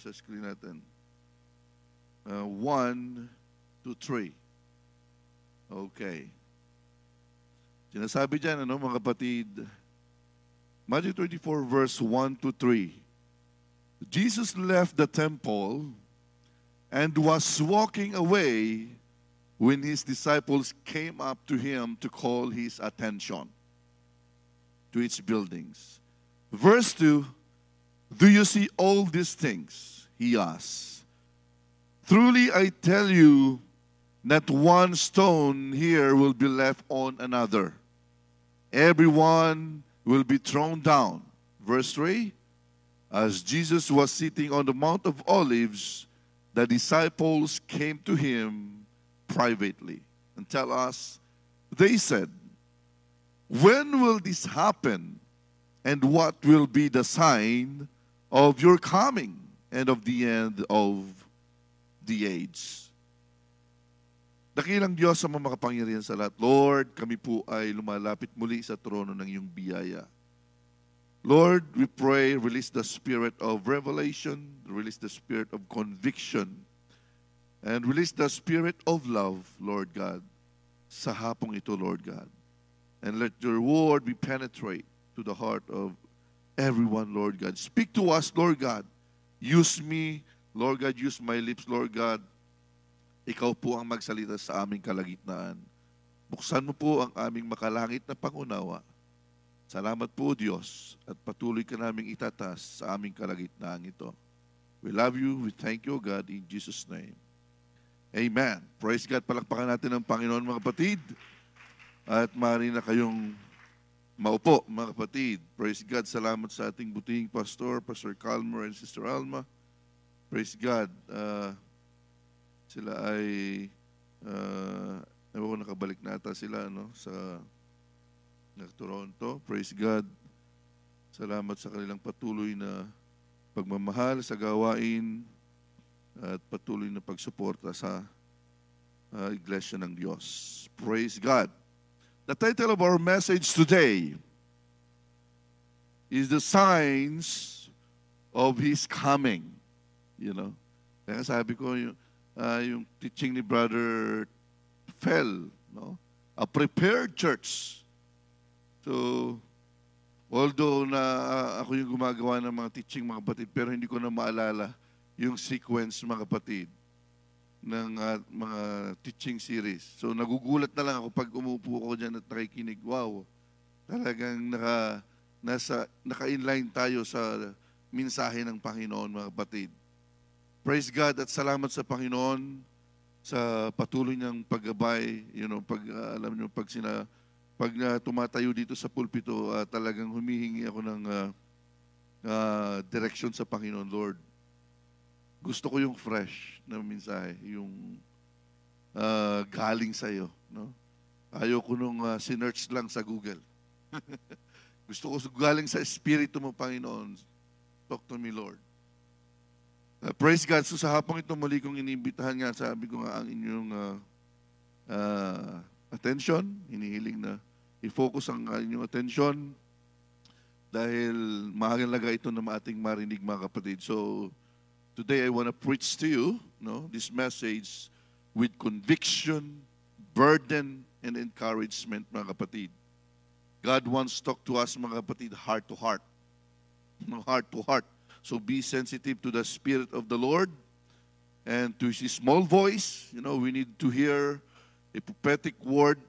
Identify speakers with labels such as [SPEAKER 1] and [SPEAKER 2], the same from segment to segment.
[SPEAKER 1] sa screen natin. 1 to 3. Okay. Sinasabi dyan, mga kapatid, Matthew 24 verse 1 to 3. Jesus left the temple and was walking away when his disciples came up to him to call his attention to its buildings. Verse 2, do you see all these things? He asked. Truly I tell you, not one stone here will be left on another. Everyone will be thrown down. Verse 3, as Jesus was sitting on the Mount of Olives, the disciples came to him privately and tell us, they said, when will this happen? And what will be the sign of your coming and of the end of the age? Dakilang Diyos sa mga makapangyarihan sa lahat. Lord, kami po ay lumalapit muli sa trono ng iyong biyaya. Lord, we pray, release the spirit of revelation, release the spirit of conviction, and release the spirit of love, Lord God, sa hapong ito, Lord God. And let your word be penetrate to the heart of everyone, Lord God. Speak to us, Lord God. Use me, Lord God, use my lips, Lord God. Ikaw po ang magsalita sa aming kalagitnaan. Buksan mo po ang aming makalangit na pangunawa. Salamat po, Diyos, at patuloy ka naming itatas sa aming kalagitnaan ito. We love you, we thank you, God, in Jesus' name. Amen. Praise God. Palakpakan natin ang Panginoon, mga kapatid. At maaari na kayong maupo, mga kapatid. Praise God. Salamat sa ating butihing pastor, Pastor Calmer and Sister Alma. Praise God. Sila ay ewan ko, nakabalik na ata sila sa Toronto. Praise God. Salamat sa kanilang patuloy na pagmamahal sa gawain at patuloy na pagsuporta sa Iglesia ng Diyos. Praise God. The title of our message today is the signs of His coming. Kaya sabi ko, yung teaching ni Brother Fel, a prepared church. So, although na ako yung gumagawa ng mga teaching, mga kapatid, pero hindi ko na maalala yung sequence, mga kapatid, ng mga teaching series. So, nagugulat na lang ako pag umupo ako dyan at nakikinig. Wow, talagang naka-inline tayo sa mensahe ng Panginoon, mga kapatid. Praise God at salamat sa Panginoon sa patuloy niyang paggabay. Alam niyo, pag tumatayo dito sa pulpito, talagang humihingi ako ng direction sa Panginoon. Lord, gusto ko yung fresh na mensahe, yung galing sa iyo. Ayoko nung sinearch lang sa Google. Gusto ko galing sa Espiritu mo, Panginoon. Talk to me, Lord. Praise God. So sa hapong ito, muli kong inimbitahan nga, sabi ko nga, ang inyong attention. Hinihiling na i-focus ang inyong attention dahil mahalaga ito na ating marinig, mga kapatid. So today I want to preach to you this message with conviction, burden, and encouragement, mga kapatid. God wants to talk to us, mga kapatid, heart to heart. Heart to heart. So be sensitive to the Spirit of the Lord and to His small voice. We need to hear a prophetic word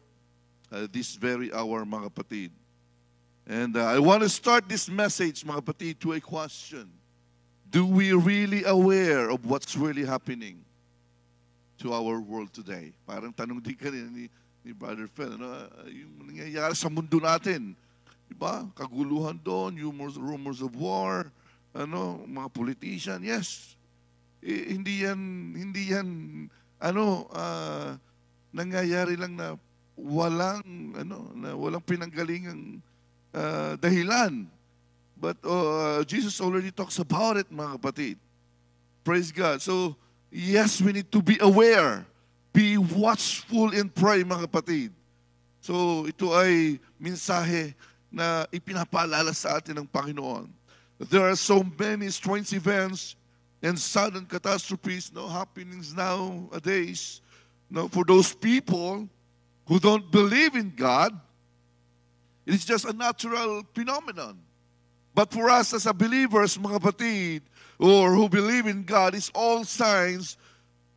[SPEAKER 1] this very hour, mga kapatid. And I want to start this message, mga kapatid, to a question. Do we really aware of what's really happening to our world today? Parang tanong din kanina ni Brother Fel, yung nangyayari sa mundo natin. Diba? Kaguluhan doon, rumors of war, mga politician, yes. Hindi yan nangyayari lang na walang pinanggalingang dahilan. But Jesus already talks about it, mga kapatid. Praise God. So, yes, we need to be aware. Be watchful and pray, mga kapatid. So, ito ay mensahe na ipinapaalala sa atin ng Panginoon. There are so many strange events and sudden catastrophes, happenings nowadays, for those people who don't believe in God, it is just a natural phenomenon. But for us as a believers, mga kapatid, or who believe in God, it's all signs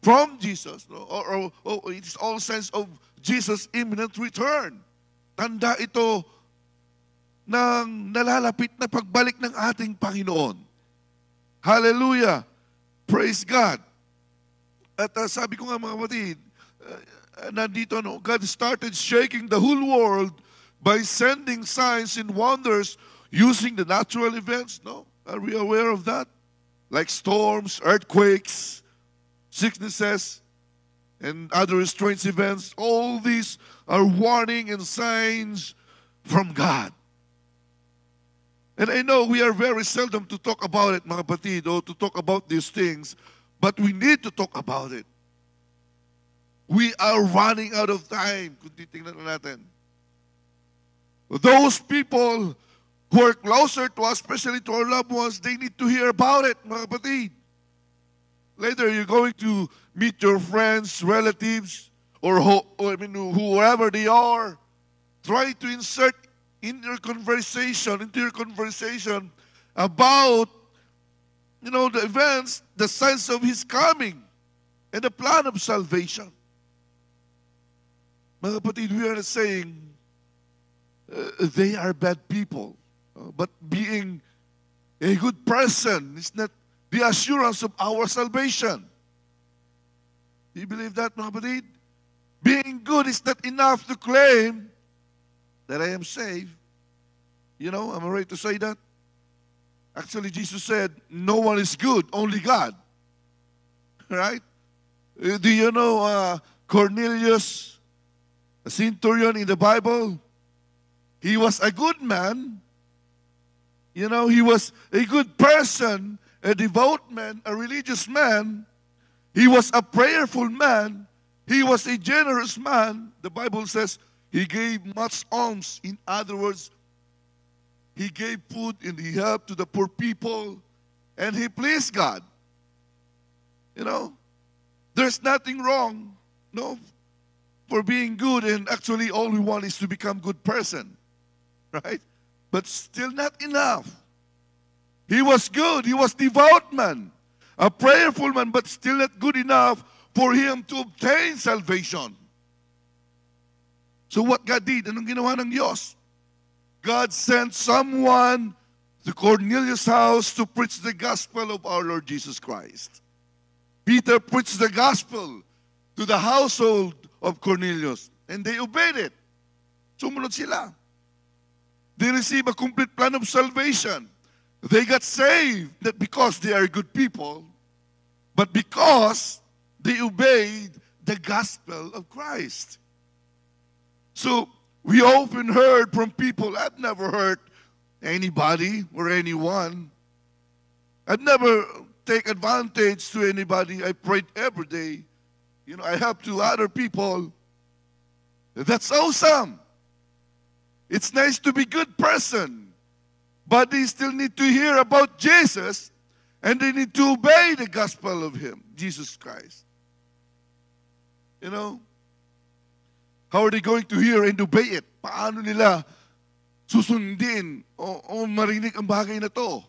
[SPEAKER 1] from Jesus, or it is all signs of Jesus' imminent return. Tanda ito ng nalalapit na pagbalik ng ating Panginoon. Hallelujah! Praise God! At sabi ko nga mga kapatid, nandito, God started shaking the whole world by sending signs and wonders using the natural events. Are we aware of that? Like storms, earthquakes, sicknesses, and other strange events. All these are warning and signs from God. And I know we are very seldom to talk about it, mga kapatid, or to talk about these things, but we need to talk about it. We are running out of time. Kung titingnan natin. Those people who are closer to us, especially to our loved ones, they need to hear about it, mga kapatid. Later, you're going to meet your friends, relatives, or whoever they are. Try to insert into your conversation about, the events, the signs of His coming, and the plan of salvation. Mga kapatid, we are not saying they are bad people. But being a good person is not the assurance of our salvation. Do you believe that, mga kapatid? Being good is not enough to claim that I am saved. Am I right to say that? Actually, Jesus said, no one is good, only God. Right? Do you know Cornelius, a centurion in the Bible? He was a good man. He was a good person, a devout man, a religious man. He was a prayerful man. He was a generous man. The Bible says he gave much alms. In other words, he gave food and he helped to the poor people. And he pleased God. There's nothing wrong, for being good. And actually all we want is to become good person. Right? But still not enough. He was good. He was devout man. A prayerful man, but still not good enough for him to obtain salvation. So what God did, anong ginawa ng Diyos? God sent someone to Cornelius' house to preach the gospel of our Lord Jesus Christ. Peter preached the gospel to the household of Cornelius, and they obeyed it. Sumunod sila. They received a complete plan of salvation. They got saved, not because they are good people, but because they obeyed the gospel of Christ. So, we often heard from people, I've never heard anybody or anyone. I've never take advantage to anybody. I prayed every day. I help to other people. That's awesome. It's nice to be a good person, but they still need to hear about Jesus, and they need to obey the gospel of Him, Jesus Christ. How are they going to hear and obey it? Paano nila susundin o marinig ang bagay na to?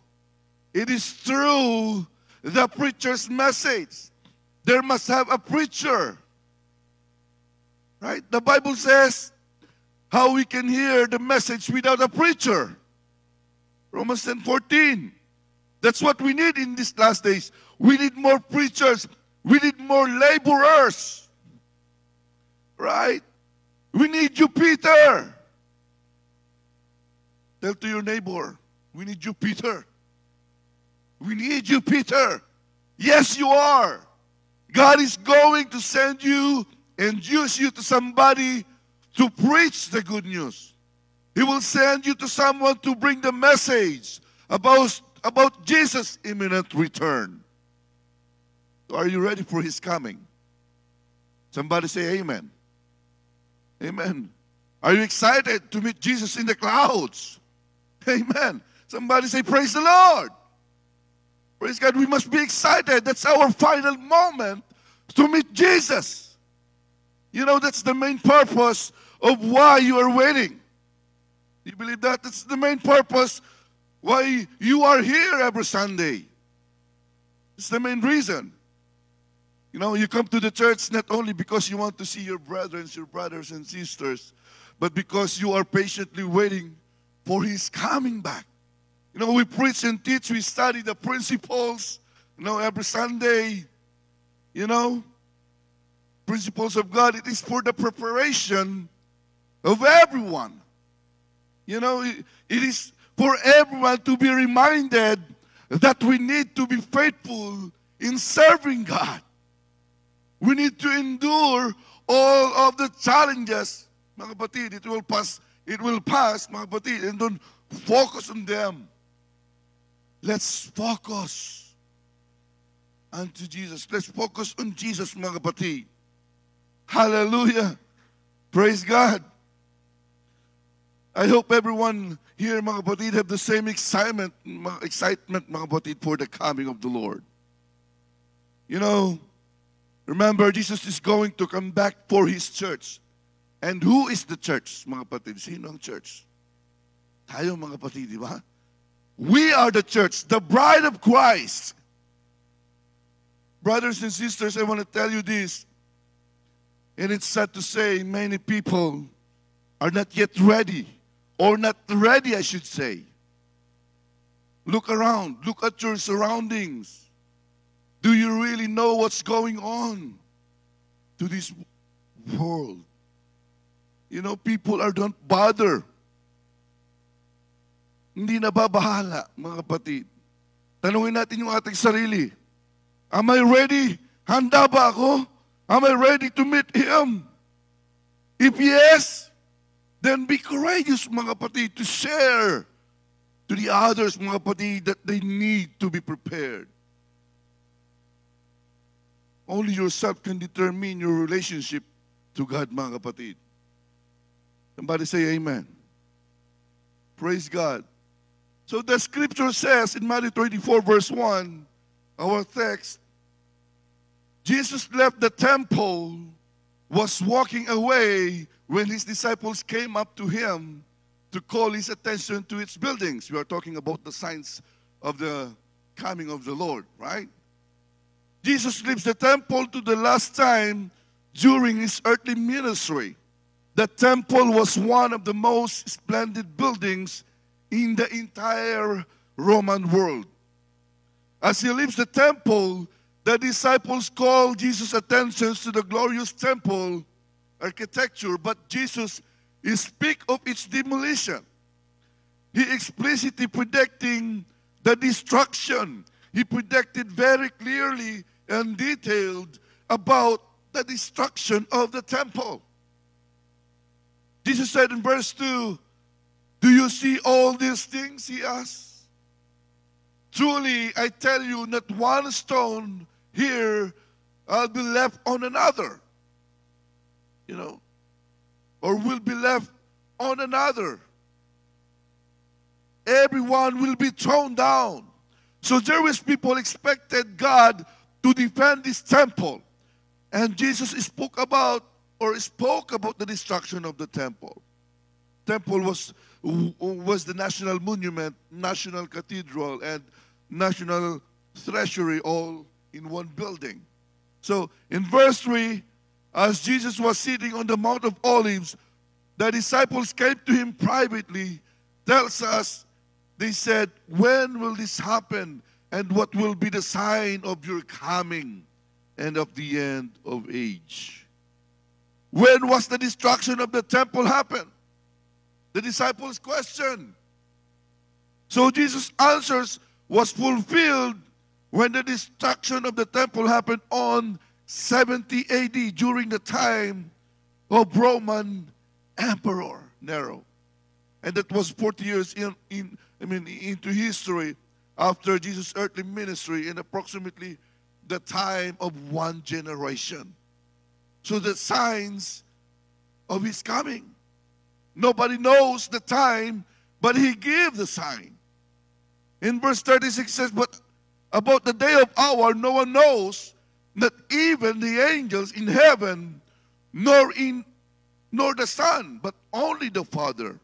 [SPEAKER 1] It is through the preacher's message. There must have a preacher. Right? The Bible says, how we can hear the message without a preacher. Romans 10:14. That's what we need in these last days. We need more preachers. We need more laborers. Right? We need you, Peter. Tell to your neighbor, we need you, Peter. We need you, Peter. Yes, you are. God is going to send you and use you to somebody to preach the good news. He will send you to someone to bring the message about Jesus' imminent return. So are you ready for His coming? Somebody say amen. Amen. Are you excited to meet Jesus in the clouds? Amen. Somebody say praise the Lord. Praise God, we must be excited. That's our final moment to meet Jesus. You know, that's the main purpose of why you are waiting. You believe that? That's the main purpose why you are here every Sunday. It's the main reason. You know, you come to the church not only because you want to see your brethren, your brothers and sisters, but because you are patiently waiting for His coming back. You know, we preach and teach, we study the principles, you know, every Sunday, you know, principles of God. It is for the preparation of everyone. You know, it is for everyone to be reminded that we need to be faithful in serving God. We need to endure all of the challenges, mga kapatid. It will pass, mga kapatid, and don't focus on them. Let's focus unto Jesus. Let's focus on Jesus, mga kapatid. Hallelujah. Praise God. I hope everyone here, mga kapatid, have the same excitement, mga kapatid, for the coming of the Lord. You know, remember, Jesus is going to come back for His church. And who is the church, mga kapatid? Sino ang church? Tayo, mga kapatid, di ba? We are the church, the bride of Christ. Brothers and sisters, I want to tell you this. And it's sad to say, many people are not yet ready. Or not ready, I should say. Look around. Look at your surroundings. Do you really know what's going on to this world? You know, people don't bother. Hindi nababahala, mga kapatid. Tanungin natin yung ating sarili. Am I ready? Handa ba ako? Am I ready to meet Him? If yes, then be courageous, mga kapatid, to share to the others, mga kapatid, that they need to be prepared. Only yourself can determine your relationship to God, mga kapatid. Somebody say amen. Praise God. So the scripture says in Matthew 24 verse 1, our text, Jesus left the temple, was walking away when His disciples came up to Him to call His attention to its buildings. We are talking about the signs of the coming of the Lord, right? Jesus leaves the temple to the last time during His earthly ministry. The temple was one of the most splendid buildings in the entire Roman world. As He leaves the temple, the disciples call Jesus' attention to the glorious temple architecture, but Jesus speaks of its demolition. He explicitly predicting the destruction. He predicted very clearly and detailed about the destruction of the temple. Jesus said in verse 2, "Do you see all these things?" He asked. "Truly, I tell you, not one stone here will be left on another." You know, or will be left on another. Everyone will be thrown down. So Jewish people expected God to defend His temple. And Jesus spoke about the destruction of the temple. Temple was the national monument, national cathedral, and national treasury all in one building. So in verse 3, as Jesus was sitting on the Mount of Olives, the disciples came to Him privately. Tells us, they said, "When will this happen? And what will be the sign of your coming and of the end of age?" When was the destruction of the temple happen? The disciples' question. So Jesus' answers was fulfilled when the destruction of the temple happened on 70 AD, during the time of Roman Emperor Nero. And that was 40 years into history after Jesus' earthly ministry, in approximately the time of one generation. So the signs of His coming. Nobody knows the time, but He gave the sign. In verse 36 says, "But About the day of hour, no one knows, not even the angels in heaven, nor the Son, but only the Father.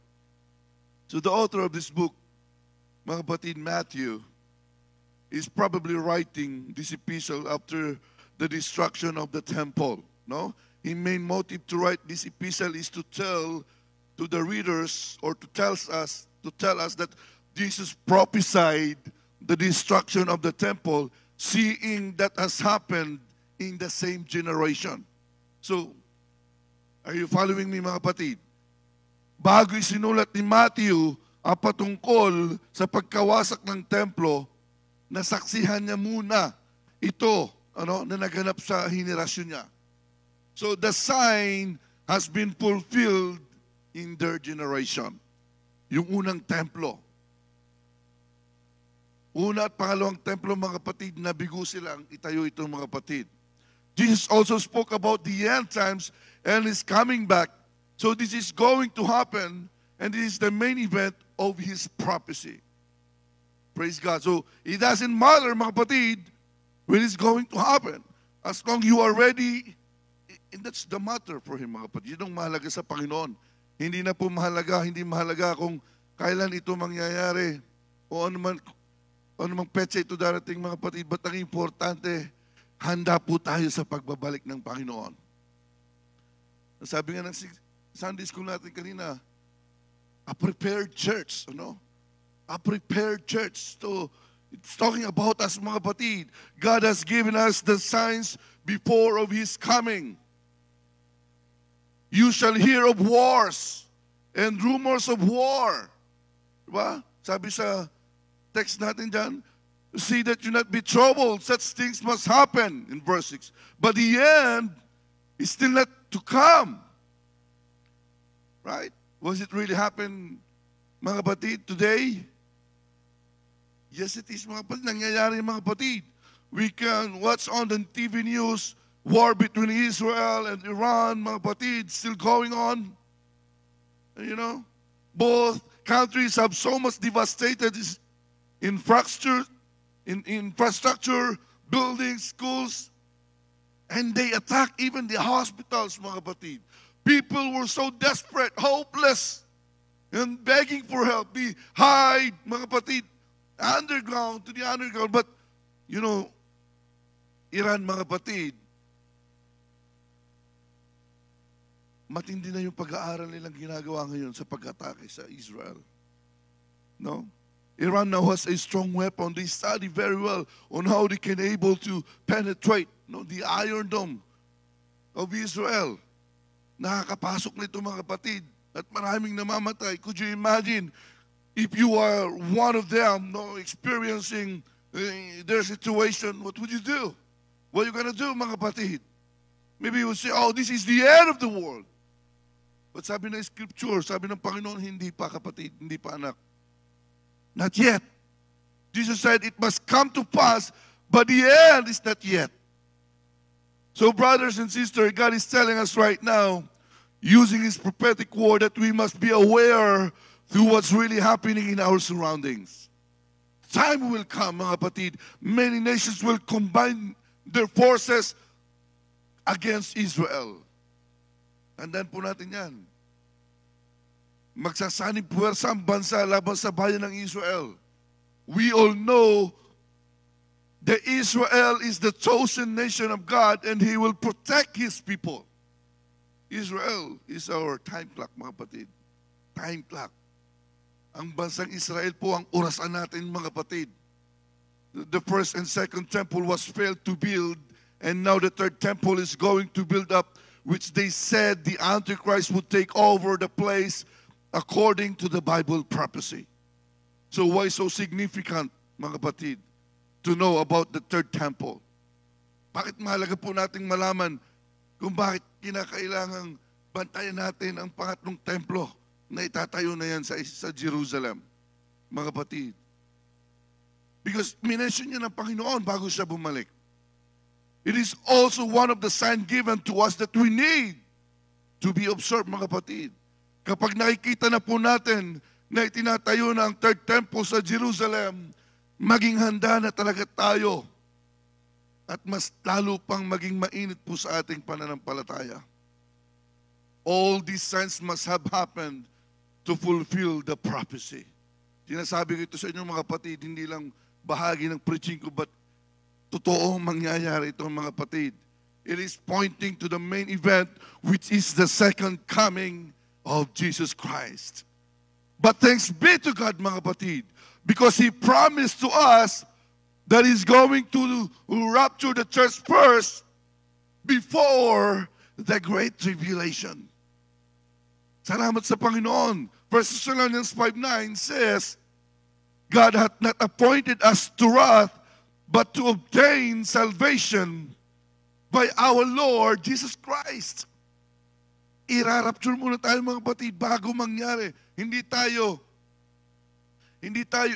[SPEAKER 1] So the author of this book, mga kapatid, Matthew, is probably writing this epistle after the destruction of the temple. No? His main motive to write this epistle is to tell to the readers, or to tell us that Jesus prophesied the destruction of the temple, seeing that has happened in the same generation. So, are you following me, mga kapatid? Bago isinulat ni Matthew ang patungkol sa pagkawasak ng templo, nasaksihan niya muna ito na naganap sa henerasyon niya. So the sign has been fulfilled in their generation. Yung unang templo. Una at pangalawang templo, mga kapatid, nabigo silang itayo itong mga kapatid. Jesus also spoke about the end times and is coming back. So this is going to happen, and this is the main event of his prophecy. Praise God. So it doesn't matter, mga kapatid, when it's going to happen. As long you are ready, and that's the matter for him, mga kapatid. Yun ang mahalaga sa Panginoon. Hindi na po mahalaga kung kailan ito mangyayari o ano mang petsa ito darating, mga kapatid. But ang importante, handa po tayo sa pagbabalik ng Panginoon. Sabi nga ng Sunday school natin kanina, a prepared church, a prepared church. So, it's talking about us, mga kapatid. God has given us the signs before of His coming. You shall hear of wars and rumors of war. Diba? Sabi sa text natin dyan, see that you not be troubled. Such things must happen in verse 6. But the end is still not to come. Right? Was it really happen, mga kapatid, today? Yes, it is, mga kapatid. Nangyayari, mga kapatid. We can watch on the TV news, war between Israel and Iran, mga kapatid, still going on. Both countries have so much devastated infrastructure, buildings, schools, and they attack even the hospitals, mga kapatid. People were so desperate, hopeless, and begging for help. They hide, mga kapatid, to the underground. But, Iran, mga kapatid, matindi na yung pag-aaral nilang ginagawa ngayon sa pag-atake sa Israel. No? Iran now has a strong weapon. They study very well on how they can able to penetrate the Iron Dome of Israel. Nakakapasok nito, mga kapatid, at maraming namamatay. Could you imagine if you are one of them experiencing their situation? What would you do? What are you going to do, mga kapatid? Maybe you would say, oh, this is the end of the world. But sabi ng Scripture, sabi ng Panginoon, hindi pa, kapatid, hindi pa, anak. Not yet. Jesus said it must come to pass, but the end is not yet. So brothers and sisters, God is telling us right now, using His prophetic word, that we must be aware to what's really happening in our surroundings. Time will come, mga kapatid, many nations will combine their forces against Israel. Tandaan po natin yan. Magsasanib puwersa ang bansa laban sa bayan ng Israel. We all know that Israel is the chosen nation of God and He will protect His people. Israel is our time clock, mga kapatid. Time clock. Ang bansang Israel po ang orasan natin, mga kapatid. The first and second temple was failed to build, and now the third temple is going to build up, which they said the Antichrist would take over the place according to the Bible prophecy. So why so significant, mga kapatid, to know about the third temple? Bakit mahalaga po nating malaman kung bakit kinakailangang bantayan natin ang pangatlong templo na itatayo na yan sa Jerusalem, mga kapatid? Because minention niya ng Panginoon bago siya bumalik. It is also one of the signs given to us that we need to be observed, mga kapatid. Kapag nakikita na po natin na itinatayo na ang third temple sa Jerusalem, maging handa na talaga tayo at mas lalo pang maging mainit po sa ating pananampalataya. All these signs must have happened to fulfill the prophecy. Sinasabi ko ito sa inyo mga kapatid, hindi lang bahagi ng preaching ko, but totoong mangyayari ito mga kapatid. It is pointing to the main event, which is the second coming of Jesus Christ. But thanks be to God mga kapatid, because He promised to us that He's going to rapture the church first before the great tribulation. Salamat sa Panginoon. 1 Thessalonians 5:9 says, God hath not appointed us to wrath, but to obtain salvation by our Lord Jesus Christ. Irarapture muna tayo mga kapatid bago mangyari. Hindi tayo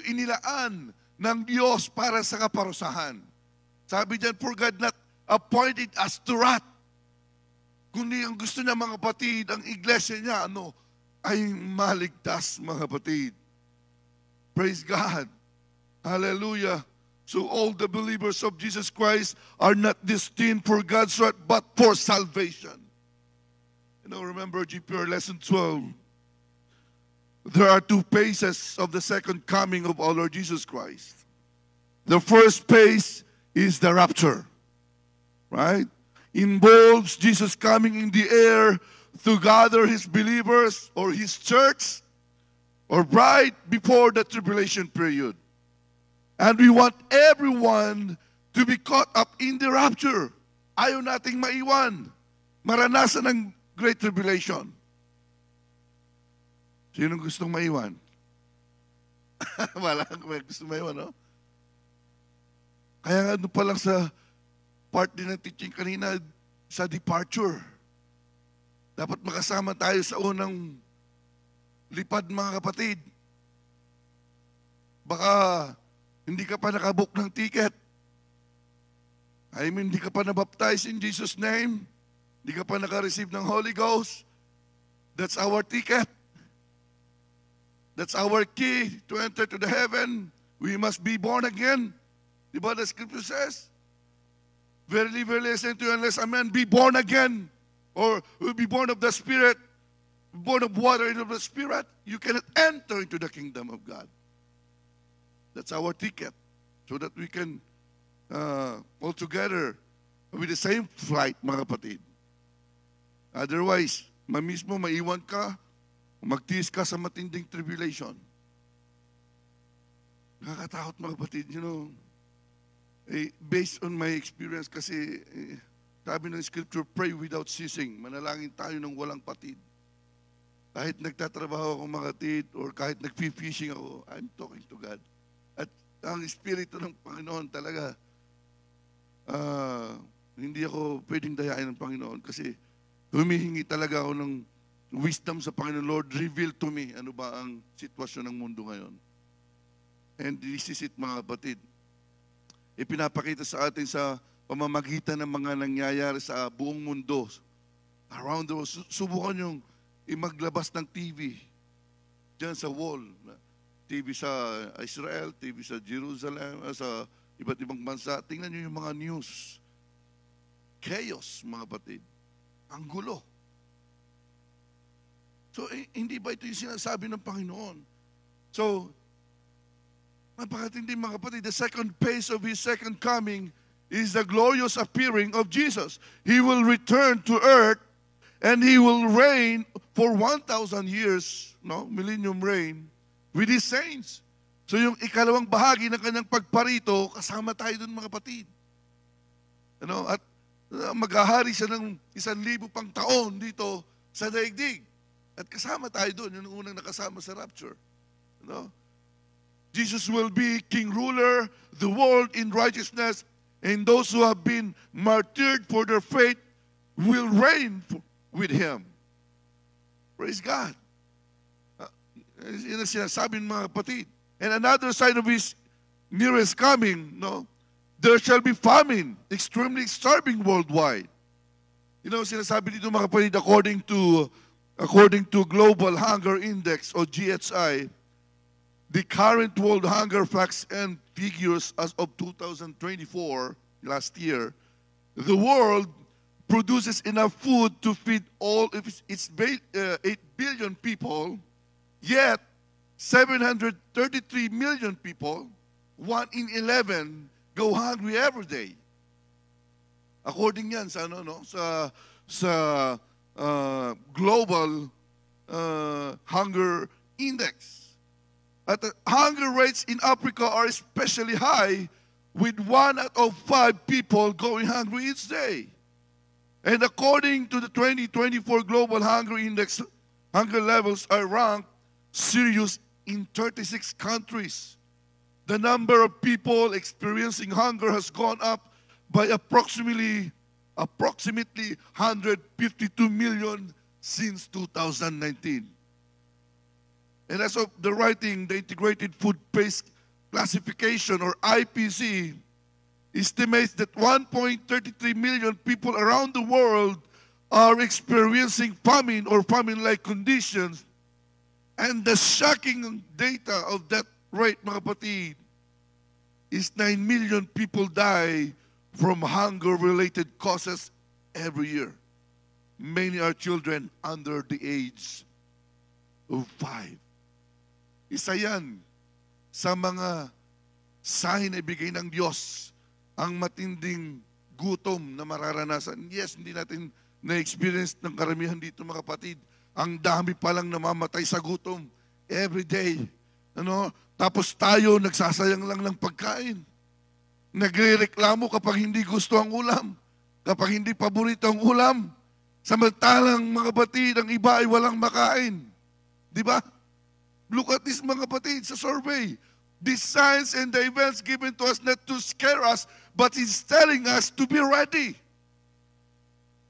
[SPEAKER 1] inilaan ng Diyos para sa kaparusahan. Sabi diyan, for God not appointed us to wrath. Kundi ang gusto niya mga kapatid, ang iglesia niya, ay maligtas mga kapatid. Praise God. Hallelujah. So all the believers of Jesus Christ are not destined for God's wrath, but for salvation. Remember GPR lesson 12. There are two phases of the second coming of our Lord Jesus Christ. The first phase is the rapture, right? Involves Jesus coming in the air to gather His believers or His church or right before the tribulation period. And we want everyone to be caught up in the rapture. Ayaw nating maiwan. Maranasan ng Great Tribulation. Sinong gustong maiwan? Wala kang gustong maiwan, no? Kaya nga pa lang sa part din ng teaching kanina, sa departure. Dapat makasama tayo sa unang lipad mga kapatid. Baka hindi ka pa nakabook ng ticket. Hindi ka pa nabaptize in Jesus' name. Hindi ka pa naka-receive ng Holy Ghost. That's our ticket. That's our key to enter to the heaven. We must be born again. Diba the scripture says? Verily, verily, I say to you, unless a man be born again, or will be born of the Spirit, born of water and of the Spirit, you cannot enter into the kingdom of God. That's our ticket. So that we can all together with the same flight, mga kapatid. Otherwise, mismo maiwan ka, magtiis ka sa matinding tribulation. Nakakatakot mga kapatid, based on my experience kasi, sabi ng scripture, pray without ceasing. Manalangin tayo ng walang patid. Kahit nagtatrabaho ako mga kapatid, or kahit nag-fishing ako, I'm talking to God. At ang Espiritu ng Panginoon talaga, hindi ako pwedeng dayain ng Panginoon kasi humihingi talaga ako ng wisdom sa Panginoon. Lord, reveal to me ano ba ang sitwasyon ng mundo ngayon. And this is it mga kapatid. Ipinapakita sa atin sa pamamagitan ng mga nangyayari sa buong mundo. Around the world. Subukan yung maglabas ng TV dyan sa wall. TV sa Israel, TV sa Jerusalem, sa iba't ibang bansa. Tingnan nyo yung mga news. Chaos, mga kapatid. Ang gulo. So, hindi ba ito yung sinasabi ng Panginoon? So, napakatindi mga kapatid, the second phase of His second coming is the glorious appearing of Jesus. He will return to earth and He will reign for 1,000 years, millennium reign, with His saints. So yung ikalawang bahagi ng kanyang pagparito, kasama tayo dun mga kapatid. At maghahari siya ng 1,000 pang taon dito sa daigdig. At kasama tayo dun, yung unang nakasama sa rapture. Jesus will be king ruler, the world in righteousness, and those who have been martyred for their faith will reign with Him. Praise God. Yan ang sinasabi ng mga kapatid. And another sign of His nearest coming, there shall be famine, extremely starving worldwide. Sinasabi dito mga kapatid, according to Global Hunger Index o GHI, the current world hunger facts end figures as of 2024, last year, the world produces enough food to feed all of its 8 billion people, yet 733 million people, 1 in 11, go hungry every day. According yan sa global hunger index. At the hunger rates in Africa are especially high, with 1 out of 5 people going hungry each day. And according to the 2024 Global Hunger Index, hunger levels are ranked serious in 36 countries. The number of people experiencing hunger has gone up by approximately 152 million since 2019. And as of the writing, the Integrated Food Pace Classification, or IPC, estimates that 1.33 million people around the world are experiencing famine or famine-like conditions. And the shocking data of that rate, mga kapatid, is 9 million people die from hunger-related causes every year. Many are children under the age of 5. Isa yan sa mga sign na ibigay ng Diyos, ang matinding gutom na mararanasan. Yes, hindi natin na-experience ng karamihan dito, mga kapatid. Ang dami palang namamatay sa gutom every day. Tapos tayo nagsasayang lang ng pagkain. Nagre-reklamo kapag hindi gusto ang ulam, kapag hindi paborito ang ulam. Samantalang, mga kapatid, ang iba ay walang makain. Di ba? Look at this, mga kapatid, sa survey. The signs and the events given to us not to scare us, but He's telling us to be ready.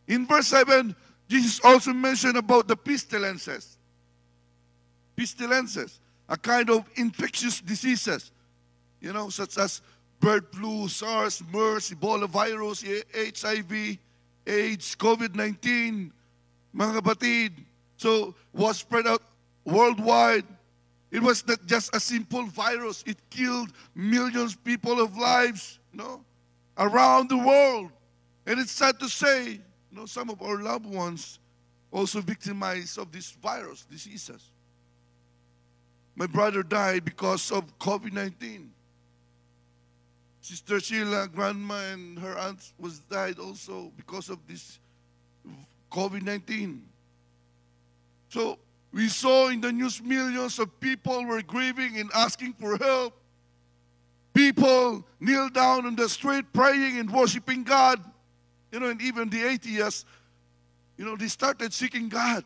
[SPEAKER 1] In verse 7, Jesus also mentioned about the pestilences. Pestilences, a kind of infectious diseases, such as bird flu, SARS, MERS, Ebola virus, HIV, AIDS, COVID-19, mga kapatid. So, was spread out worldwide. It was not just a simple virus. It killed millions of people of lives, around the world. And it's sad to say, some of our loved ones also victimized of this virus, diseases. My brother died because of COVID-19. Sister Sheila, grandma, and her aunt died also because of this COVID-19. So, we saw in the news millions of people were grieving and asking for help. People kneel down on the street praying and worshiping God. And even the atheists, they started seeking God.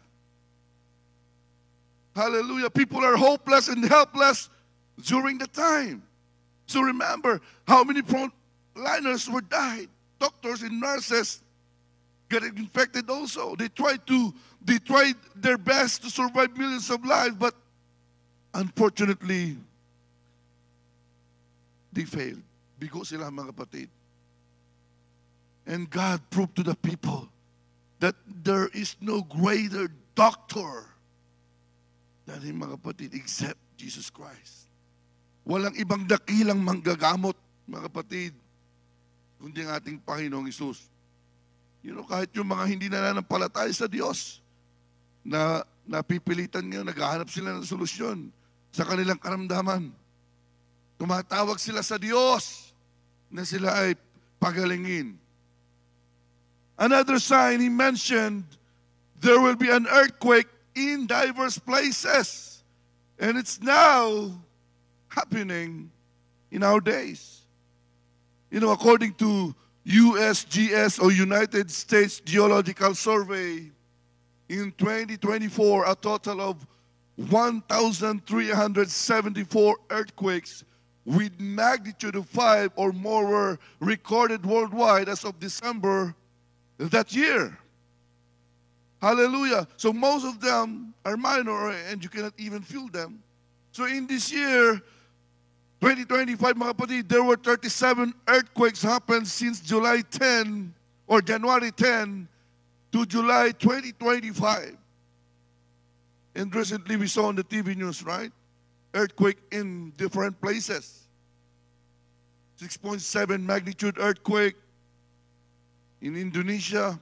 [SPEAKER 1] Hallelujah. People are hopeless and helpless during the time. So remember how many frontliners were died. Doctors and nurses got infected also. They tried their best to survive millions of lives, but unfortunately, they failed. Bigo sila, mga kapatid. And God proved to the people that there is no greater doctor than Him, mga kapatid, except Jesus Christ. Walang ibang dakilang manggagamot, mga kapatid, kundi ang ating Panginoong Hesus. Kahit yung mga hindi nananampalataya sa Diyos, na napipilitan ngayon, naghahanap sila ng solusyon sa kanilang karamdaman. Tumatawag sila sa Diyos na sila ay pagalingin. Another sign He mentioned, there will be an earthquake in diverse places. And it's now happening in our days. According to USGS, or United States Geological Survey, in 2024, a total of 1,374 earthquakes with magnitude of 5 or more were recorded worldwide as of December that year. Hallelujah. So most of them are minor and you cannot even feel them. So in this year, 2025, mga kapatid, there were 37 earthquakes happened since July 10 or January 10 to July 2025. And recently we saw on the TV news, right? Earthquake in different places. 6.7 magnitude earthquake in Indonesia.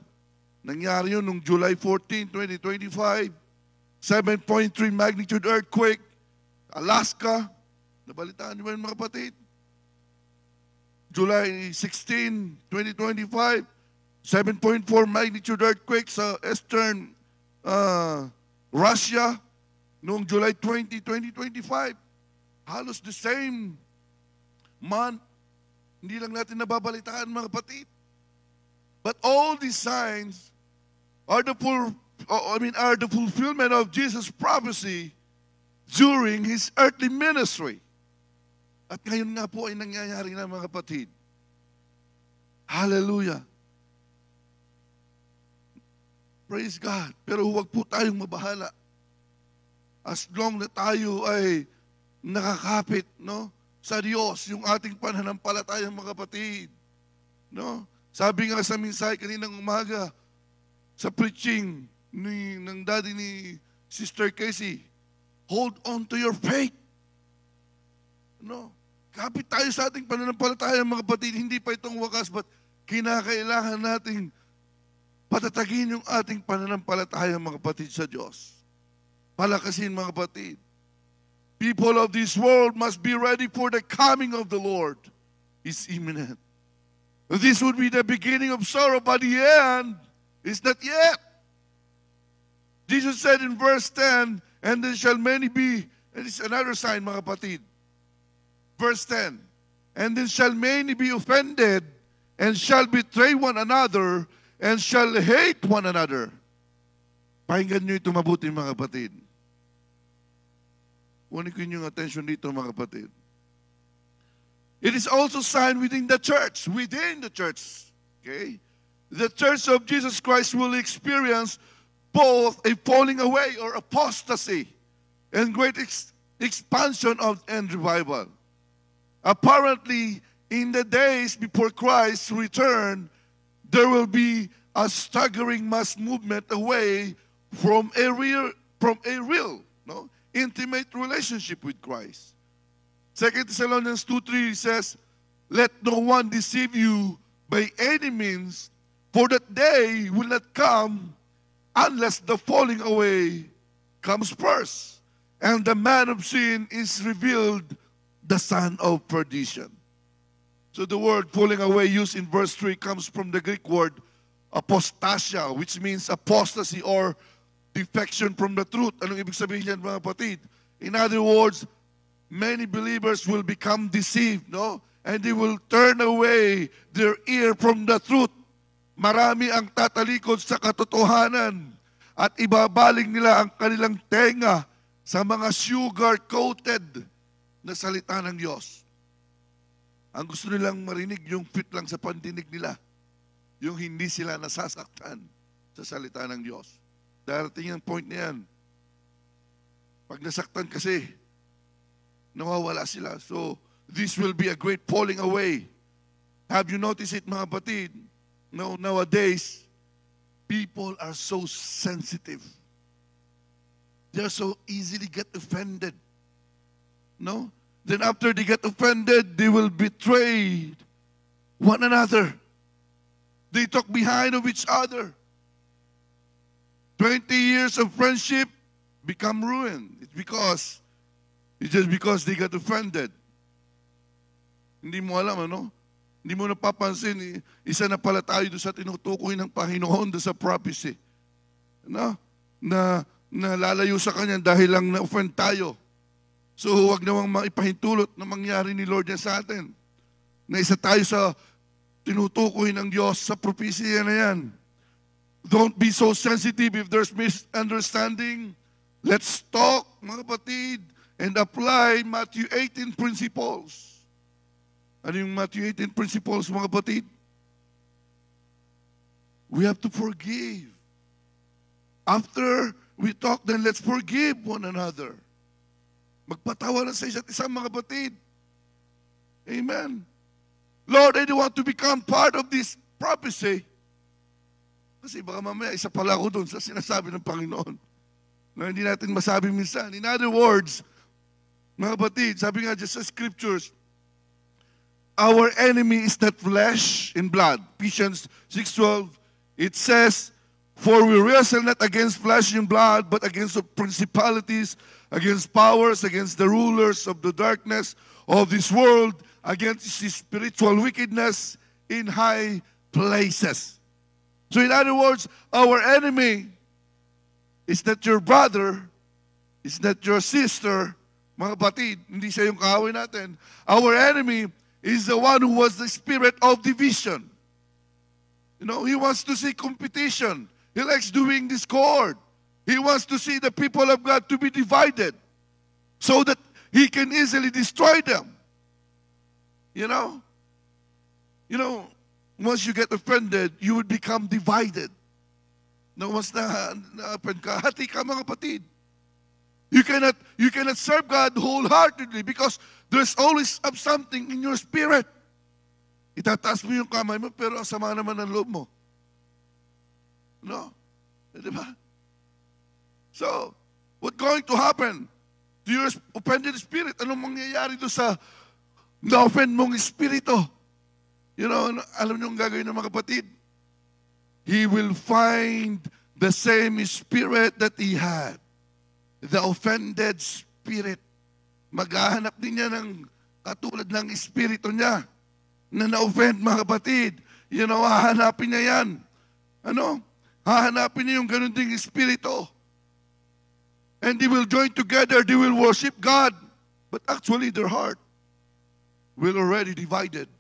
[SPEAKER 1] Nangyari yun noong July 14, 2025. 7.3 magnitude earthquake. Alaska. Nabalitaan niyo ba yun, mga kapatid? July 16, 2025. 7.4 magnitude earthquake sa eastern Russia noong July 20, 2025. Halos the same month. Hindi lang natin nababalitaan, mga kapatid. But all these signs are the fulfillment of Jesus' prophecy during His earthly ministry. At ngayon nga po ay nangyayari na, mga kapatid. Hallelujah. Praise God. Pero huwag po tayong mabahala. As long na tayo ay nakakapit, no, sa Diyos, yung ating pananampalataya, mga kapatid. No? Sabi nga sa minsay kaninang umaga, sa preaching ng daddy ni Sister Casey, hold on to your faith. No? Kapit tayo sa ating pananampalataya, mga kapatid. Hindi pa itong wakas, but kinakailangan nating patatagin yung ating pananampalataya, mga kapatid, sa Diyos. Palakasin, mga kapatid. People of this world must be ready for the coming of the Lord. Is imminent. This would be the beginning of sorrow, but the end is not yet. Jesus said in verse 10, and there shall many be, and it's another sign, mga kapatid. Verse 10, and then shall many be offended, and shall betray one another, and shall hate one another. Pakinggan nyo ito mabuti, mga kapatid. Kunin ko yung attention dito, mga kapatid. It is also sign within the church. Within the church. Okay? The church of Jesus Christ will experience both a falling away or apostasy and great expansion and revival. Apparently, in the days before Christ's return, there will be a staggering mass movement away from a real, no, intimate relationship with Christ. 2 Thessalonians 2:3 says, let no one deceive you by any means, for that day will not come unless the falling away comes first, and the man of sin is revealed, the son of perdition. So the word falling away used in verse 3 comes from the Greek word apostasia, which means apostasy or defection from the truth. Anong ibig sabihin yan, mga kapatid? In other words, many believers will become deceived, no? And they will turn away their ear from the truth. Marami ang tatalikod sa katotohanan at ibabaling nila ang kanilang tenga sa mga sugar-coated na salita ng Diyos. Ang gusto nilang marinig yung fit lang sa pandinig nila. Yung hindi sila nasasaktan sa salita ng Diyos. Darating yung point na yan. Pag nasaktan kasi, nawawala sila. So, this will be a great falling away. Have you noticed it, mga kapatid? Nowadays, people are so sensitive. They are so easily get offended. No? Then after they get offended, they will betray one another. They talk behind of each other. 20 years of friendship become ruined. It's just because they got offended. Hindi mo alam, ano? Hindi mo napapansin, isa na pala tayo doon sa tinutukoy ng Panginoon doon sa prophecy. No? Na lalayo sa Kanya dahil lang na-offend tayo. So huwag namang maipahintulot na mangyari ni Lord yan sa atin. Na isa tayo sa tinutukoy ng Diyos sa prophecy na yan. Don't be so sensitive if there's misunderstanding. Let's talk, mga kapatid, and apply Matthew 18 principles. Ano yung Matthew 18 principles, mga kapatid? We have to forgive. After we talk, then let's forgive one another. Magpatawaran sa isa't isa, mga kapatid. Amen. Lord, I don't want to become part of this prophecy. Kasi baka mamaya, isa pala ako doon sa sinasabi ng Panginoon na hindi natin masabi minsan. In other words, mga kapatid, sabi nga dyan sa scriptures, our enemy is not flesh and blood. Ephesians 6:12, it says, for we wrestle not against flesh and blood, but against the principalities, against powers, against the rulers of the darkness of this world, against the spiritual wickedness in high places. So in other words, our enemy is not your brother, is not your sister, mga kapatid, hindi siya yung kaaway natin. Our enemy is the one who was the spirit of division. You know, he wants to see competition. He likes doing discord. He wants to see the people of God to be divided so that he can easily destroy them. You know, once you get offended, you would become divided. No, once na-offend ka, hati ka mga kapatid. You cannot serve God wholeheartedly because there's always something in your spirit. Itataas mo yung kamay mo, pero ang sama naman ng loob mo. No? Diba? So, what's going to happen to your offended spirit? Anong mangyayari doon sa na-offend mong espiritu? You know, alam niyo ang gagawin ng mga kapatid? He will find the same spirit that he had. The offended spirit. Maghahanap din niya ng katulad ng espiritu niya na na-offend, mga kapatid. You know, hahanapin niya yan. Ano? Hahanapin niya yung ganun ding espiritu. And they will join together, they will worship God. But actually, their heart will already divided.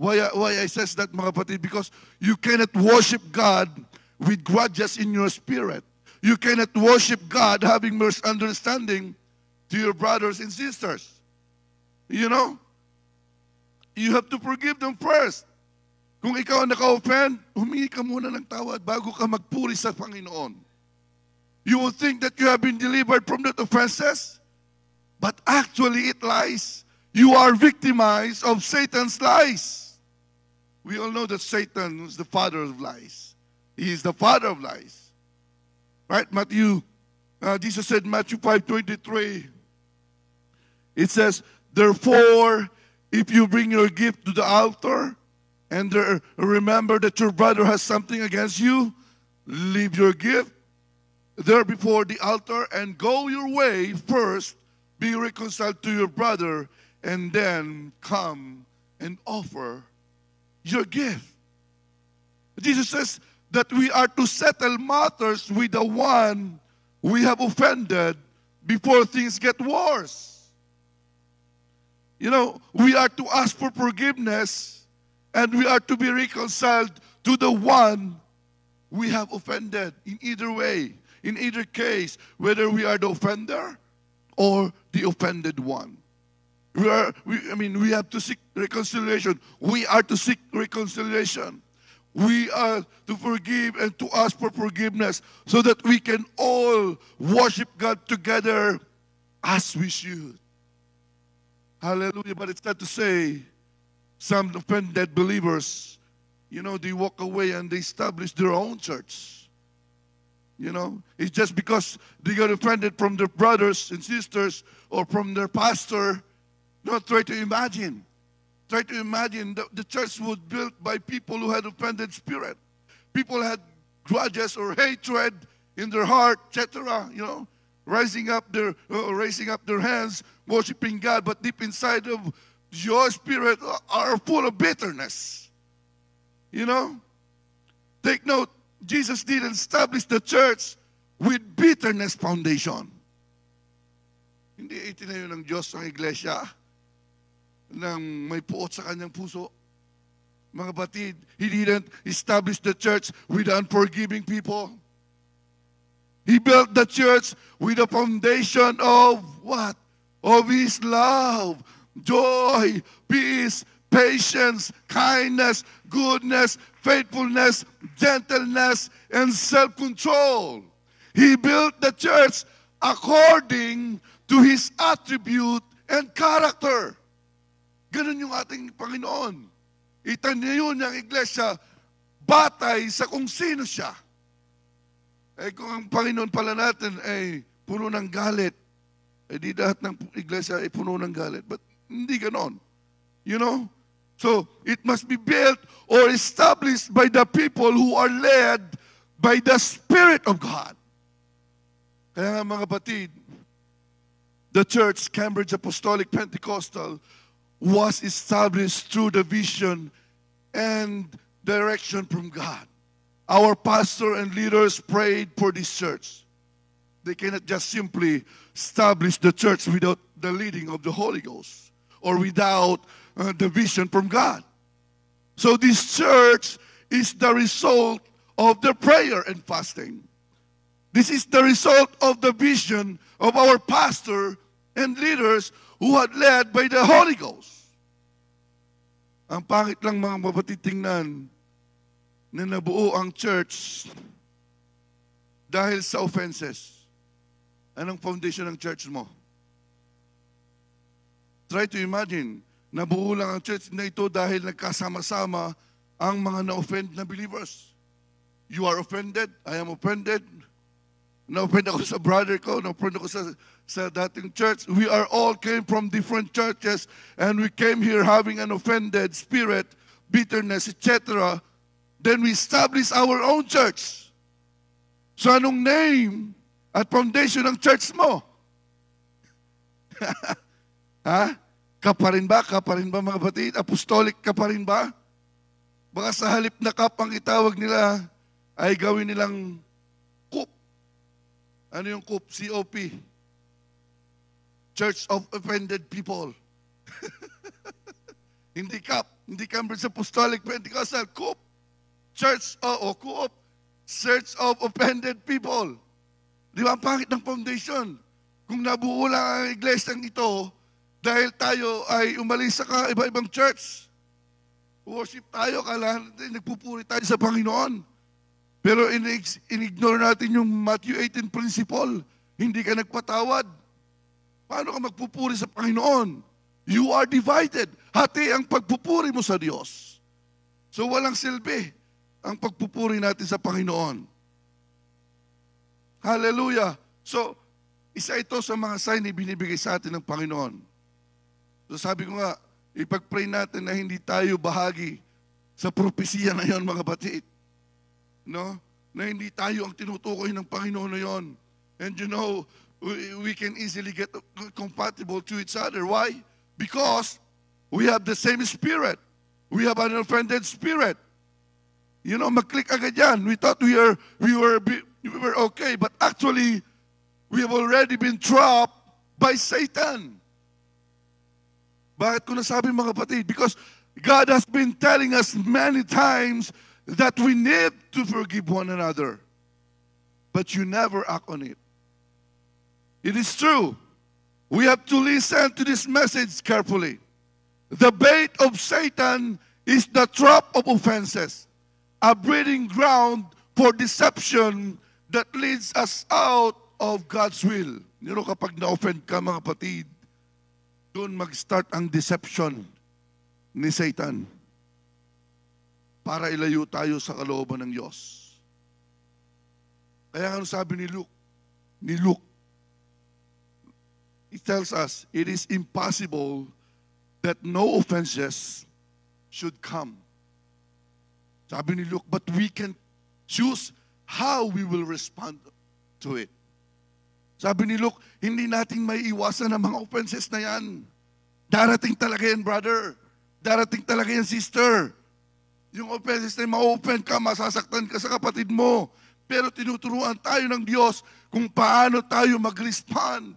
[SPEAKER 1] Why I says that, mga kapatid? Because you cannot worship God with grudges in your spirit. You cannot worship God having misunderstanding to your brothers and sisters. You know? You have to forgive them first. Kung ikaw naka-offend, humingi ka muna ng tawad bago ka magpuri sa Panginoon. You will think that you have been delivered from that offenses, but actually it lies. You are victimized of Satan's lies. We all know that Satan is the father of lies. He is the father of lies. Right? Jesus said, Matthew 5:23, it says, therefore, if you bring your gift to the altar, and remember that your brother has something against you, leave your gift there before the altar and go your way first, be reconciled to your brother, and then come and offer your gift. Jesus says that we are to settle matters with the one we have offended before things get worse. You know, we are to ask for forgiveness and we are to be reconciled to the one we have offended in either way, in either case, whether we are the offender or the offended one. We have to seek reconciliation. We are to seek reconciliation. We are to forgive and to ask for forgiveness so that we can all worship God together as we should. Hallelujah. But it's not to say some offended believers, you know, they walk away and they establish their own church. You know, it's just because they got offended from their brothers and sisters or from their pastor. No, try to imagine. Try to imagine the church was built by people who had offended spirit. People had grudges or hatred in their heart, etc. You know, raising up their hands, worshiping God, but deep inside of your spirit are full of bitterness. You know, take note. Jesus didn't establish the church with bitterness foundation. Hindi itinayo ng Diyos ang iglesia ng may puot sa kanyang puso. Mga batid, He didn't establish the church with unforgiving people. He built the church with a foundation of what? Of His love, joy, peace, patience, kindness, goodness, faithfulness, gentleness, and self-control. He built the church according to His attribute and character. Ganun yung ating Panginoon. Itanayo niyang iglesia batay sa kung sino siya. Eh kung ang Panginoon pala natin ay puno ng galit, eh di lahat ng iglesia ay puno ng galit. But hindi ganon. You know? So, it must be built or established by the people who are led by the Spirit of God. Kaya nga mga batid, the church, Cambridge Apostolic Pentecostal, was established through the vision and direction from God. Our pastor and leaders prayed for this church. They cannot just simply establish the church without the leading of the Holy Ghost or without the vision from God. So this church is the result of the prayer and fasting. This is the result of the vision of our pastor and leaders who had led by the Holy Ghost. Ang pangit lang mga mapatitingnan na nabuo ang church dahil sa offenses. Anong foundation ng church mo? Try to imagine, nabuo lang ang church na ito dahil nagkasama-sama ang mga na-offend na believers. You are offended, I am offended. Na-offend ako sa brother ko, na-offend ako sa dating church. We are all came from different churches and we came here having an offended spirit, bitterness, etc. Then we establish our own church. So anong name at foundation ng church mo? Ha? Ka pa rin ba? Ka pa rin ba mga batid? Apostolic ka pa rin ba? Baka sa halip na kap ang itawag nila ay gawin nilang COP. Ano yung COP? COP. Church of Offended People. Hindi CAP. Hindi Cambridge Apostolic Pentecostal. COP. Church o COP. Church of Offended People. Di ba ang pangit ng foundation? Kung nabuo lang ang iglesyang ito, dahil tayo ay umalis sa iba-ibang church. Worship tayo, kailangan nagpupuri tayo sa Panginoon. Pero in-ignore natin yung Matthew 18 principle. Hindi ka nagpatawad. Paano ka magpupuri sa Panginoon? You are divided. Hati ang pagpupuri mo sa Diyos. So walang silbi ang pagpupuri natin sa Panginoon. Hallelujah. So, isa ito sa mga sign na binibigay sa atin ng Panginoon. So sabi ko nga, ipag-pray natin na hindi tayo bahagi sa propesiya na yon mga batid. No? Na hindi tayo ang tinutukoy ng Panginoon na yon. And you know, we can easily get compatible to each other. Why? Because we have the same spirit. We have an offended spirit. You know, mag-click agad yan. We thought we were okay, but actually, we have already been trapped by Satan. Bakit ko nasabi mga kapatid? Because God has been telling us many times that we need to forgive one another. But you never act on it. It is true. We have to listen to this message carefully. The bait of Satan is the trap of offenses, a breeding ground for deception that leads us out of God's will. You know, kapag na-offend ka mga kapatid, doon mag-start ang deception ni Satan para ilayo tayo sa kalooban ng Diyos. Kaya ano sabi ni Luke, it tells us, it is impossible that no offenses should come. Sabi ni Luke, but we can choose how we will respond to it. Sabi ni Luke, hindi natin may iwasan ang mga offenses na yan. Darating talaga yan, brother. Darating talaga yan, sister. Yung offenses na ma-offend ka, masasaktan ka sa kapatid mo. Pero tinuturuan tayo ng Diyos kung paano tayo mag-respond.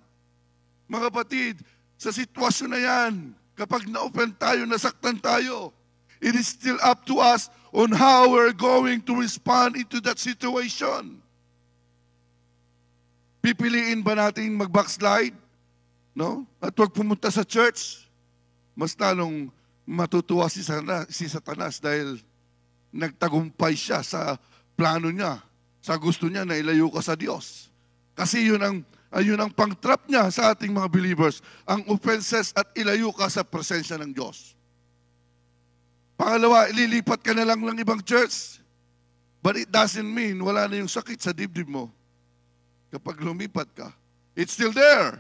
[SPEAKER 1] Mga kapatid, sa sitwasyon na yan, kapag na-offend tayo, nasaktan tayo, it is still up to us on how we're going to respond into that situation. Pipiliin ba natin mag-backslide? No? At huwag pumunta sa church? Mas lalong matutuwa si Satanas dahil nagtagumpay siya sa plano niya, sa gusto niya na ilayo ka sa Diyos. Kasi yun ang pang-trap niya sa ating mga believers, ang offenses at ilayo ka sa presensya ng Diyos. Pangalawa, ililipat ka na lang ng ibang church. But it doesn't mean wala na yung sakit sa dibdib mo. Kapag lumipat ka, it's still there.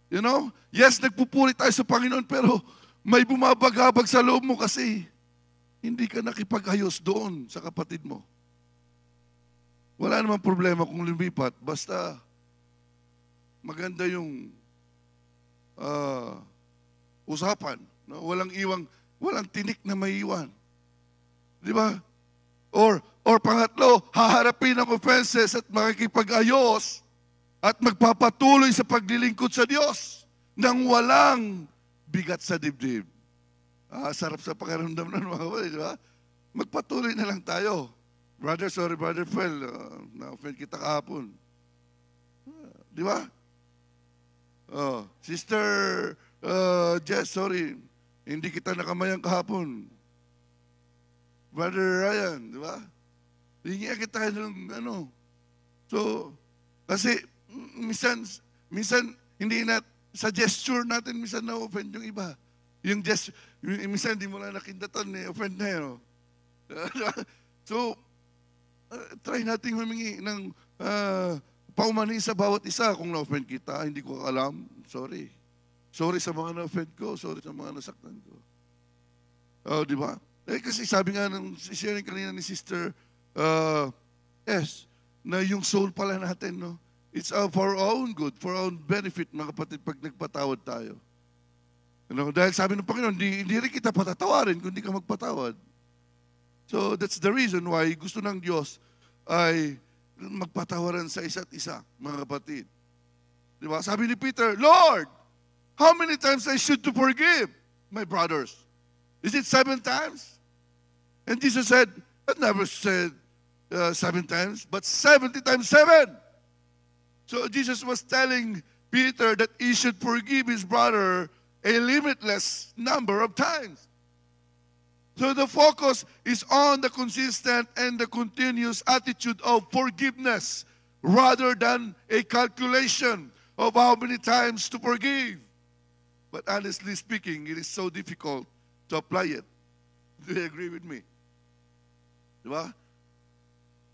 [SPEAKER 1] You know? Yes, nagpupuri tayo sa Panginoon, pero may bumabagabag sa loob mo kasi hindi ka nakipag-ayos doon sa kapatid mo. Wala namang problema kung lumipat, basta maganda yung usapan. No? Walang tinik na maiiwan. Di ba? Or pangatlo, haharapin ang offenses at makikipag-ayos at magpapatuloy sa paglilingkod sa Diyos nang walang bigat sa dibdib. Sarap sa pakiramdam ng mga kapatid, di ba? Magpatuloy na lang tayo. Brother, sorry, Brother Phil, na-offend kita kahapon. Di ba? Sister Jess, sorry, hindi kita nakamayang kahapon. Brother Ryan, di ba? Hingi kita ng ano. So, kasi minsan hindi sa gesture natin, minsan na-offend yung iba. Yung gesture, minsan hindi mo na nakindatan, offend na yun. So, try natin humingi ng paumanhin sa bawat isa. Kung na-offend kita, hindi ko alam, sorry. Sorry sa mga na-offend ko, sorry sa mga nasaktan ko. Di ba? Kasi sabi nga sharing kanina ni Sister S, na yung soul pala natin, no? It's for our own good, for our own benefit, mga kapatid, pag nagpatawad tayo. Dahil sabi ng Panginoon, hindi rin kita patatawarin kung hindi ka magpatawad. So that's the reason why gusto ng Diyos ay magpatawaran sa isa't isa, mga kapatid. Di ba? Sabi ni Peter, Lord, how many times I should to forgive my brothers? Is it 7 times? And Jesus said, I never said 7 times, but 70 times 7. So Jesus was telling Peter that he should forgive his brother a limitless number of times. So the focus is on the consistent and the continuous attitude of forgiveness rather than a calculation of how many times to forgive. But honestly speaking, it is so difficult to apply it. Do you agree with me? Diba?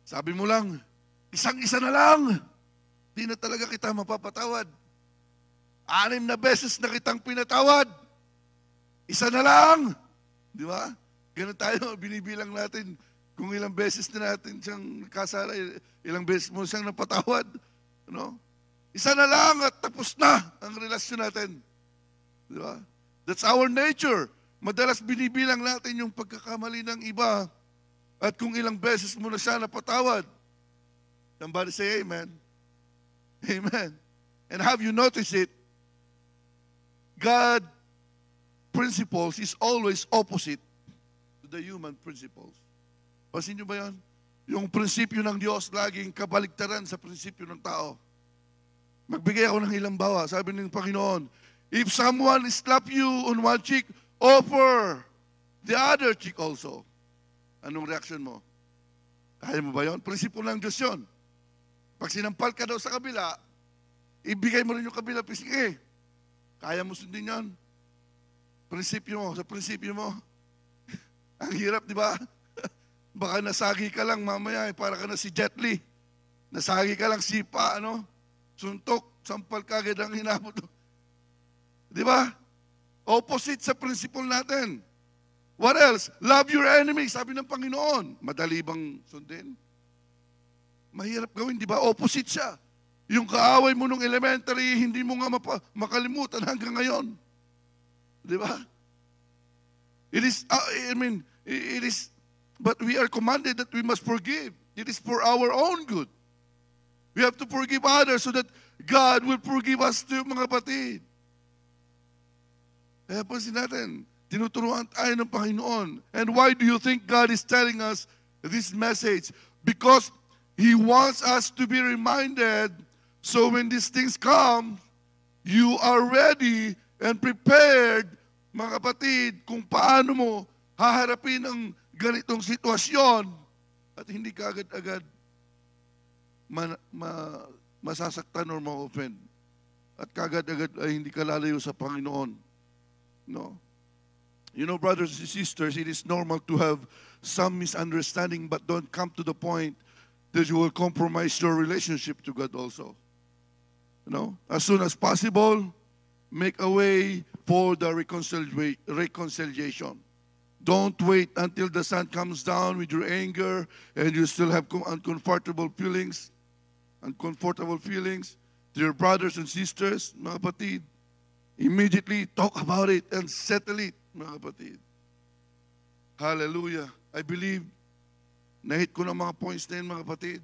[SPEAKER 1] Sabi mo lang, isang-isa na lang. Di na talaga kita mapapatawad. 6 na beses na kitang pinatawad. Isa na lang. Di ba? Ganun tayo, binibilang natin kung ilang beses na natin siyang kasala, ilang beses mo siyang napatawad. No? Isa na lang at tapos na ang relasyon natin. Di ba? That's our nature. Madalas binibilang natin yung pagkakamali ng iba at kung ilang beses mo na siya napatawad. Somebody say amen. Amen. And have you noticed it? God principles is always opposite to the human principles. Pasin nyo ba yan? Yung prinsipyo ng Diyos laging kabaligtaran sa prinsipyo ng tao. Magbigay ako ng ilang bawa. Sabi ng Panginoon, if someone slap you on one cheek, offer the other cheek also. Anong reaction mo? Kaya mo ba yun? Prinsipyo ng Diyos yun. Pag sinampal ka daw sa kabila, ibigay mo rin yung kabila. Sige, kaya mo sundin yan. Prinsipyo mo, sa prinsipyo mo. Ang hirap, di ba? Baka nasagi ka lang mamaya, para ka na si Jet Li. Nasagi ka lang sipa, suntok, sampal ka agad ang hinabot. Di ba? Opposite sa prinsipyo natin. What else? Love your enemy, sabi ng Panginoon. Madali bang sundin? Mahirap gawin, di ba? Opposite siya. Yung kaaway mo nung elementary, hindi mo nga makalimutan hanggang ngayon. Di ba? It is, but we are commanded that we must forgive. It is for our own good. We have to forgive others so that God will forgive us too, mga kapatid. Kaya pansin natin, tinuturuan tayo ng Panginoon. And why do you think God is telling us this message? Because He wants us to be reminded, so when these things come, you are ready and prepared, mga kapatid, kung paano mo haharapin ang ganitong sitwasyon at hindi ka agad-agad masasaktan or ma-offend. At kagad-agad ay hindi ka lalayo sa Panginoon. No? You know, brothers and sisters, it is normal to have some misunderstanding, but don't come to the point that you will compromise your relationship to God also. You know, as soon as possible, make a way for the reconciliation. Don't wait until the sun comes down with your anger and you still have uncomfortable feelings to your brothers and sisters, mga kapatid. Immediately talk about it and settle it, mga kapatid. Hallelujah. I believe na-hit ko ng mga points na yun, mga kapatid.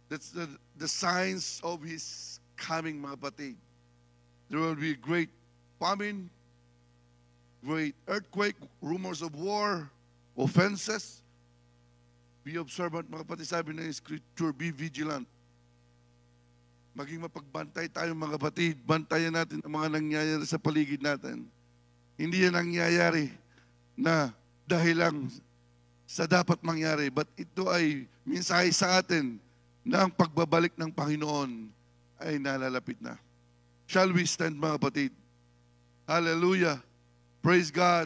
[SPEAKER 1] That's the signs of His coming, mga kapatid. There will be great famine, great earthquake, rumors of war, offenses. Be observant, mga kapatid. Sabi ng Scripture, be vigilant. Maging mapagbantay tayo, mga kapatid. Bantayan natin ang mga nangyayari sa paligid natin. Hindi yan nangyayari na dahil lang sa dapat mangyari, but ito ay mensahe sa atin na ang pagbabalik ng Panginoon ay nalalapit na. Shall we stand, mga kapatid? Hallelujah. Praise God.